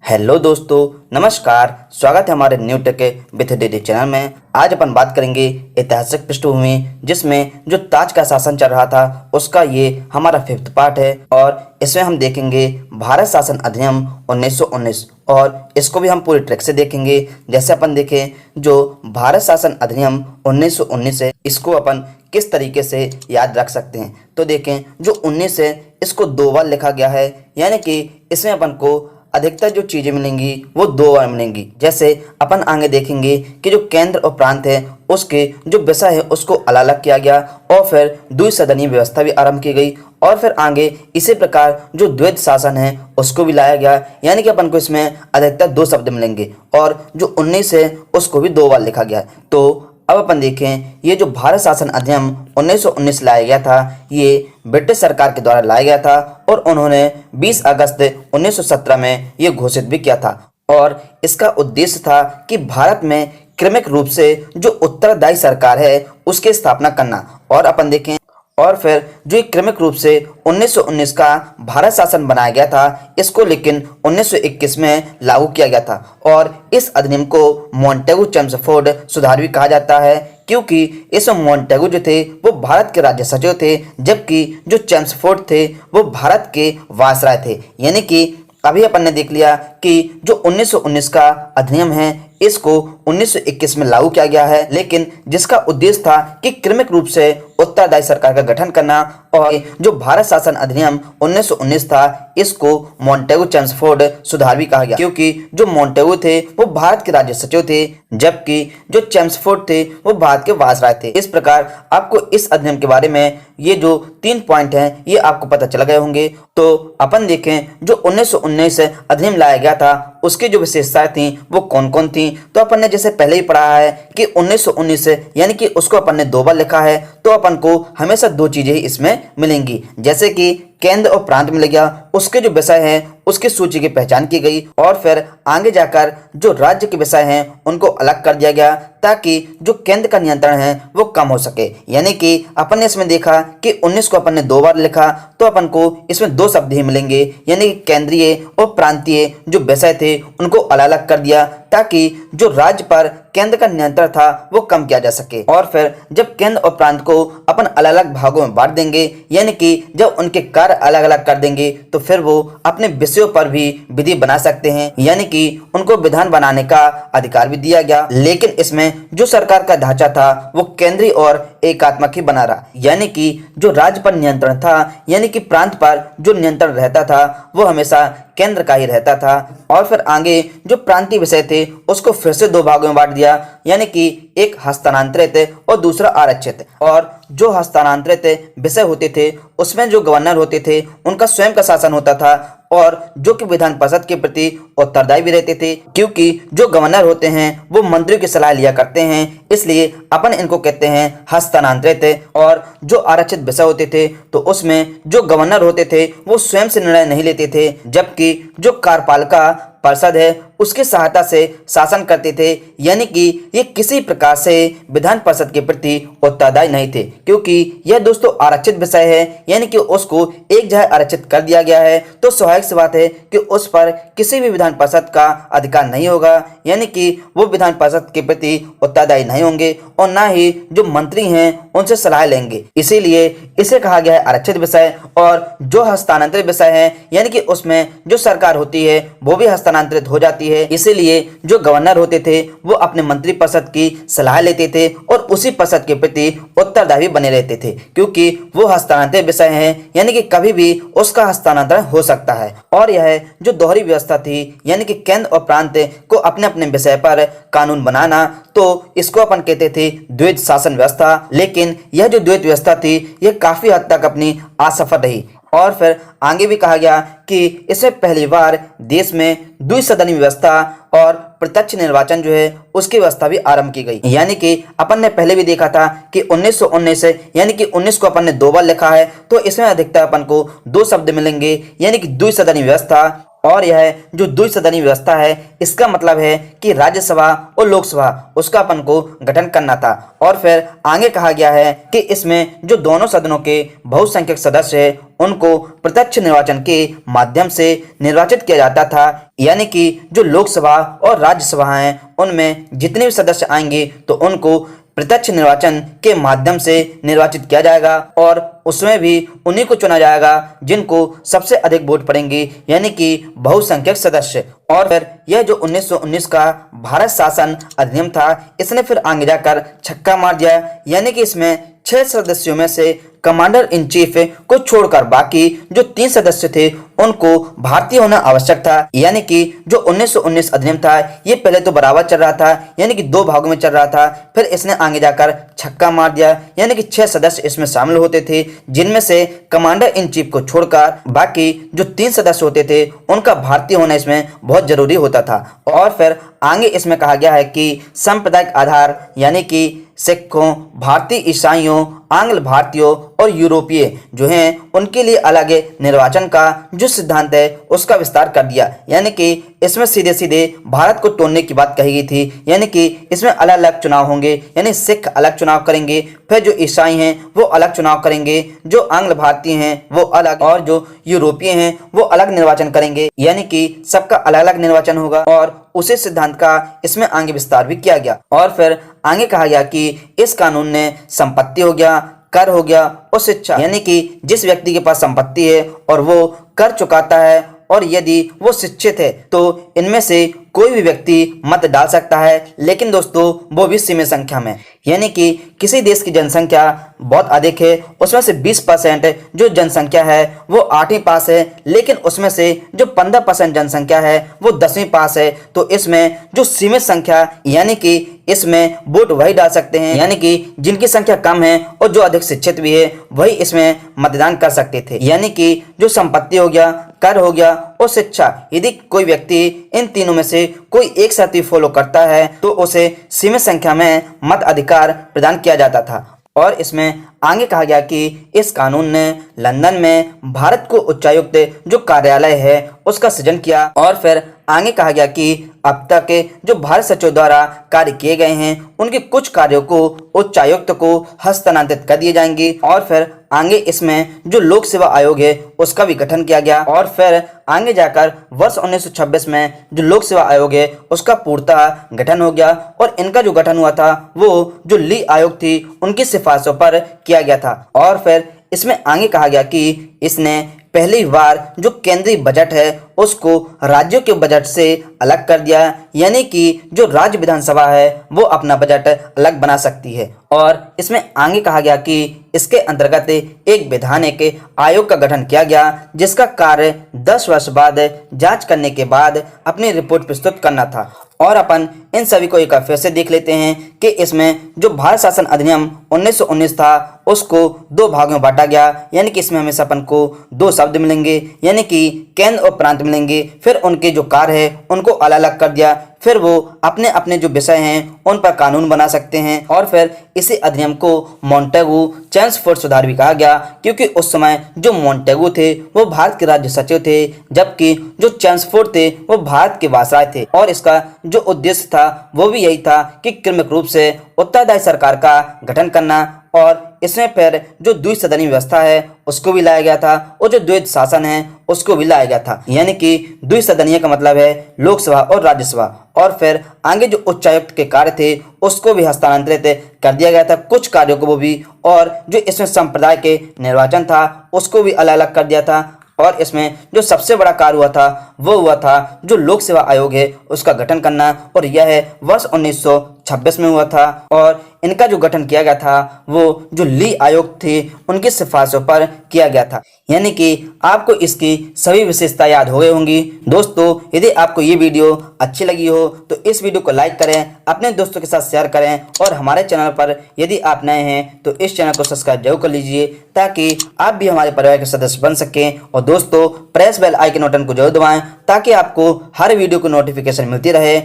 Hello दोस्तों, नमस्कार। स्वागत है हमारे new take with DD channel में। आज अपन बात करेंगे ऐतिहासिक पृष्ठभूमि, जिसमें जो ताज का शासन चल रहा था उसका ये हमारा 5th पार्ट है। और इसमें हम देखेंगे भारत शासन अधिनियम 1919 और इसको भी हम पूरी ट्रैक से देखेंगे। जैसे अपन देखें, जो भारत शासन अधिनियम 1919 है, इसको अपन किस तरीके से याद रख सकते हैं। तो देखें, जो 19 है इसको 2 बार लिखा गया है, यानी कि इसमें अपन को अधिकतर जो चीजें मिलेंगी वो 2 बार मिलेंगी। जैसे अपन आगे देखेंगे कि जो केंद्र और प्रांत है उसके जो विषय है उसको अलग अलग किया गया और फिर द्विसदनीय व्यवस्था भी आरंभ की गई। और फिर आगे इसी प्रकार जो द्वैध शासन है उसको भी लाया गया, यानी कि अपन को इसमें अधिकतर 2 शब्द मिलेंगे। और जो 19 है उसको भी 2 बार लिखा गया। तो अब अपन देखें, ये जो भारत शासन अधिनियम 1919 लाया गया था, ये ब्रिटिश सरकार के द्वारा लाया गया था और उन्होंने 20 अगस्त 1917 में ये घोषित भी किया था। और इसका उद्देश्य था कि भारत में क्रमिक रूप से जो उत्तरदायी सरकार है उसकी स्थापना करना। और अपन देखें, और फिर जो एक क्रमिक रूप से 1919 का भारत शासन बनाया गया था, इसको लेकिन 1921 में लागू किया गया था। और इस अधिनियम को मॉन्टेगू चेम्सफोर्ड सुधार भी कहा जाता है, क्योंकि इस मॉन्टेगू जो थे वो भारत के राज्य सचिव थे, जबकि जो चेम्सफोर्ड थे वो भारत के वायसराय थे। यानी कि अभी अपन ने देख लिया कि जो 1919 का अधिनियम है इसको 1921 में लागू किया गया है, लेकिन जिसका उद्देश्य था कि क्रमिक रूप से उत्तरदायी सरकार का गठन करना। और जो भारत शासन अधिनियम 1919 था इसको मॉन्टेगू चेम्सफोर्ड सुधार भी कहा गया, क्योंकि जो मॉन्टेगू थे वो भारत के राज्य सचिव थे, जबकि जो चेम्सफोर्ड थे वो भारत के वायसराय थे। इस प्रकार आपको इस अधिनियम के बारे में ये जो 3 पॉइंट हैं ये आपको पता चल गए होंगे। तो अपन देखें, जो 1919 अधिनियम लाया गया था उसकी जो विशेषताएं थी वो कौन कौन थी। तो अपन ने जैसे पहले ही पढ़ा है कि 1919 यानी कि उसको अपन ने 2 बार लिखा है, तो अपन को हमेशा 2 चीजें ही इसमें मिलेंगी। जैसे कि केंद्र और प्रांत मिल गया, उसके जो विषय हैं उसकी सूची की पहचान की गई, और फिर आगे जाकर जो राज्य के विषय हैं उनको अलग कर दिया गया ताकि जो केंद्र का नियंत्रण है वो कम हो सके। यानी कि अपन ने इसमें देखा कि 19 को अपन ने 2 बार लिखा, तो अपन को इसमें 2 शब्द ही मिलेंगे, यानी कि केंद्रीय और प्रांतीय जो विषय थे उनको अलग अलग कर दिया ताकि जो राज्य पर केंद्र का नियंत्रण था वो कम किया जा सके। और फिर जब केंद्र और प्रांत को अपन अलग अलग भागों में बांट देंगे, यानी कि जब उनके कार्य अलग अलग कर देंगे, तो फिर वो अपने विषयों पर भी विधि बना सकते हैं, यानी कि उनको विधान बनाने का अधिकार भी दिया गया। लेकिन इसमें जो सरकार का ढांचा था वो केंद्रीय और एकात्मक ही बना रहा, यानी कि जो राज्य पर नियंत्रण था, यानी कि प्रांत पर जो नियंत्रण रहता था वो हमेशा केंद्र का ही रहता था। और फिर आगे जो प्रांतीय विषय थे उसको फिर से 2 भागों में बांट दिया, यानी कि एक हस्तांतरित और दूसरा आरक्षित। और जो हस्तांतरित विषय होते थे उसमें जो गवर्नर होते थे उनका स्वयं का शासन होता था, और जो कि विधान परिषद के प्रति उत्तरदायी भी रहते थे, क्योंकि जो गवर्नर होते हैं वो मंत्रियों की सलाह लिया करते हैं, इसलिए अपन इनको कहते हैं हस्तांतरित। और जो आरक्षित विषय होते थे तो उसमें जो गवर्नर होते थे वो स्वयं से निर्णय नहीं लेते थे, जबकि जो कार्यपालिका परिषद है उसकी सहायता से शासन करते थे, यानी कि ये किसी प्रकार से विधान परिषद के प्रति उत्तरदायी नहीं थे, क्योंकि यह दोस्तों आरक्षित विषय है, यानी कि उसको एक जगह आरक्षित कर दिया गया है, तो स्वाभाविक सी बात है कि उस पर किसी भी विधान परिषद का अधिकार नहीं होगा, यानी कि वो विधान परिषद के प्रति उत्तरदायी नहीं होंगे और ना ही जो मंत्री हैं उनसे सलाह लेंगे। इसीलिए इसे कहा गया है आरक्षित विषय। और जो हस्तांतरित विषय है, यानी कि उसमें जो सरकार होती है वो भी हस्तांतरित हो जाती है, इसीलिए जो गवर्नर होते थे वो अपने मंत्री परिषद की सलाह लेते थे और उसी परिषद के प्रति उत्तरदायी बने रहते थे, क्योंकि वो हस्तांतरित विषय है, यानी कि कभी भी उसका हस्तांतरण हो सकता है। और यह जो दोहरी व्यवस्था थी, यानी कि केंद्र और प्रांत को अपने अपने विषय पर कानून बनाना, तो इसको अपन कहते थे द्वैध शासन व्यवस्था। लेकिन यह जो द्वैध व्यवस्था थी यह काफी हद तक अपनी असफल रही। और फिर आगे भी कहा गया कि इसमें पहली बार देश में द्विसदनीय व्यवस्था और प्रत्यक्ष निर्वाचन जो है उसकी व्यवस्था भी आरंभ की गई। यानी कि अपन ने पहले भी देखा था कि 1919 यानी कि 19 को अपन ने 2 बार लिखा है, तो इसमें अधिकतर अपन को 2 शब्द मिलेंगे, यानी कि द्विसदनीय व्यवस्था और यह जो द्विसदनीय व्यवस्था है इसका मतलब है कि राज्यसभा और लोकसभा उसका अपन को गठन करना था। और फिर आगे कहा गया है कि इसमें जो दोनों सदनों के बहुसंख्यक सदस्य हैं उनको प्रत्यक्ष निर्वाचन के माध्यम से निर्वाचित किया जाता था, यानी कि जो लोकसभा और राज्यसभा हैं उनमें जितने भी सदस्य आएंगे तो उनको प्रत्यक्ष निर्वाचन के माध्यम से निर्वाचित किया जाएगा और उसमें भी उन्हीं को चुना जाएगा जिनको सबसे अधिक वोट पड़ेंगे, यानी कि बहुसंख्यक सदस्य। और फिर यह जो 1919 का भारत शासन अधिनियम था इसने फिर आगे जाकर छक्का मार दिया, यानी कि इसमें 6 सदस्यों में से कमांडर इन चीफ को छोड़कर बाकी जो 3 सदस्य थे उनको भारतीय होना आवश्यक था। यानी कि जो 1919 अधिनियम था ये पहले तो बराबर चल रहा था, यानी कि 2 भागों में चल रहा था, फिर इसने आगे जाकर छक्का मार दिया, यानी कि 6 सदस्य इसमें शामिल होते थे जिनमें से कमांडर इन चीफ को छोड़कर बाकी जो 3 सदस्य होते थे उनका भारतीय होना इसमें बहुत जरूरी होता था। और फिर आगे इसमें कहा गया है कि सांप्रदायिक आधार यानी कि सिखों, भारतीय ईसाइयों, आंग्ल भारतीयों और यूरोपीय जो हैं उनके लिए अलग निर्वाचन का जो सिद्धांत है उसका विस्तार कर दिया, यानी कि इसमें सीधे सीधे भारत को तोड़ने की बात कही गई थी, यानी कि इसमें अलग अलग चुनाव होंगे, यानी सिख अलग चुनाव करेंगे, फिर जो ईसाई हैं वो अलग चुनाव करेंगे, जो आंग्ल भारतीय हैं वो अलग और जो यूरोपीय हैं वो अलग निर्वाचन करेंगे, यानी कि सबका अलग अलग निर्वाचन होगा। और उसी सिद्धांत का इसमें आगे विस्तार भी किया गया। और फिर आगे कहा गया कि इस कानून ने संपत्ति हो गया, कर हो गया और शिक्षा, यानी कि जिस व्यक्ति के पास संपत्ति है और वो कर चुकाता है और यदि वो शिक्षित है तो इनमें से कोई भी व्यक्ति मत डाल सकता है, लेकिन दोस्तों वो भी सीमित संख्या में, यानी कि किसी देश की जनसंख्या बहुत अधिक है उसमें से 20% जो जनसंख्या है वो 8वीं पास है, लेकिन उसमें से जो 15% जनसंख्या है वो 10वीं पास है, तो इसमें जो सीमित संख्या यानी कि इसमें वोट वही डाल सकते हैं, यानी कि जिनकी संख्या कम है और जो अधिक शिक्षित भी है वही इसमें मतदान कर सकते थे, यानी कि जो संपत्ति हो गया, कर हो गया और शिक्षा, यदि कोई व्यक्ति इन तीनों में से कोई एक साथ ही फॉलो करता है तो उसे सीमित संख्या में मत अधिकार प्रदान किया जाता था। और इसमें आगे कहा गया कि इस कानून ने लंदन में भारत को उच्चायुक्त जो कार्यालय है उसका सृजन किया। और फिर आगे कहा गया कि अब तक के जो भारत सचिव द्वारा कार्य किए गए हैं उनके कुछ कार्यों को उच्चायुक्त को हस्तांतरित कर दिए जाएंगे। और फिर आगे इसमें जो लोक सेवा आयोग है उसका भी गठन किया गया। और फिर आगे जाकर वर्ष 1926 में जो लोक सेवा आयोग है उसका पूर्णतः गठन हो गया और इनका जो गठन हुआ था वो जो ली आयोग थी उनकी सिफारिशों पर किया गया था। और फिर इसमें आगे कहा गया कि इसने पहली बार जो केंद्रीय बजट है उसको राज्यों के बजट से अलग कर दिया, यानी कि जो राज्य विधानसभा है वो अपना बजट अलग बना सकती है। और इसमें आगे कहा गया कि इसके अंतर्गत एक वैधानिक आयोग का गठन किया गया जिसका कार्य 10 वर्ष बाद जांच करने के बाद अपनी रिपोर्ट प्रस्तुत करना था। और अपन इन सभी को एक बार फिर से देख लेते हैं कि इसमें जो भारत शासन अधिनियम 1919 था उसको 2 भागों में बांटा गया, यानी कि इसमें हमेशा अपन को 2 शब्द मिलेंगे, यानी कि केंद्र और प्रांत मिलेंगे। फिर उनके जो कार्य है उनको अलग अलग कर दिया, फिर वो अपने अपने जो विषय हैं उन पर कानून बना सकते हैं। और फिर इसी अधिनियम को मॉन्टेगू चेम्सफोर्ड सुधार भी कहा गया, क्योंकि उस समय जो मॉन्टेगू थे वो भारत के राज्य सचिव थे जबकि जो चेम्सफोर्ड थे वो भारत के वायसराय थे। और इसका जो उद्देश्य था वो भी यही था कि क्रमिक रूप से उत्तरदायी सरकार का गठन करना। और इसमें फिर जो द्विसदनीय व्यवस्था है उसको भी लाया गया था और जो द्वैध शासन है उसको भी लाया गया था, यानी कि द्विसदनीय का मतलब है लोकसभा और राज्यसभा। और फिर आगे जो उच्चायुक्त के कार्य थे उसको भी हस्तांतरित कर दिया गया था, कुछ कार्यों को वो भी। और जो इसमें संप्रदाय के निर्वाचन था उसको भी अलग अलग कर दिया था। और इसमें जो सबसे बड़ा कार्य हुआ था वो हुआ था जो लोक सेवा आयोग है उसका गठन करना, और यह वर्ष 1926 में हुआ था। और इनका जो गठन किया गया था वो जो ली आयोग थे उनकी सिफारिशों पर किया गया था, यानी कि आपको इसकी सभी विशेषता याद हो गई होंगी। दोस्तों यदि आपको ये वीडियो अच्छी लगी हो तो इस वीडियो को लाइक करें, अपने दोस्तों के साथ शेयर करें, और हमारे चैनल पर यदि आप नए हैं तो इस चैनल को सब्सक्राइब जरूर कर लीजिए ताकि आप भी हमारे परिवार के सदस्य बन सकें। और दोस्तों प्रेस बेल आइकन बटन को जरूर दबाएं ताकि आपको हर वीडियो की नोटिफिकेशन मिलती रहे।